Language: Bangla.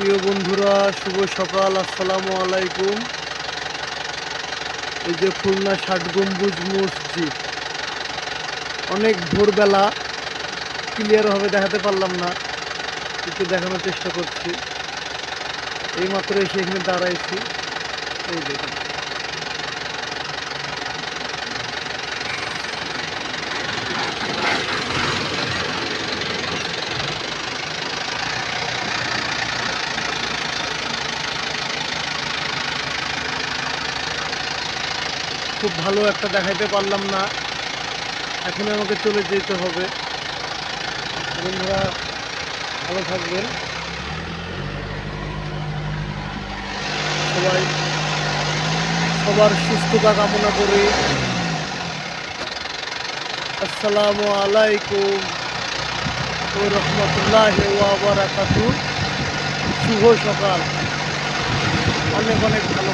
প্রিয় বন্ধুরা, শুভ সকাল, আসসালামু আলাইকুম। এই যে খুলনা ৬০ গম্বুজ মসজিদ, অনেক ভোরবেলা, ক্লিয়ারভাবে দেখাতে পারলাম না, একটু দেখানোর চেষ্টা করছি। এইমাত্র এসে এখানে দাঁড়াইছি, এই দেখুন। খুব ভালো একটা দেখাইতে পারলাম না, এখন আমাকে চলে যেতে হবে। বন্ধুরা ভালো থাকবেন সবাই, সবার সুস্থতা কামনা করি। আসসালামু আলাইকুম ওয়া রাহমাতুল্লাহি ওয়া বারাকাতুহু। শুভ সকাল, অনেক অনেক ভালো।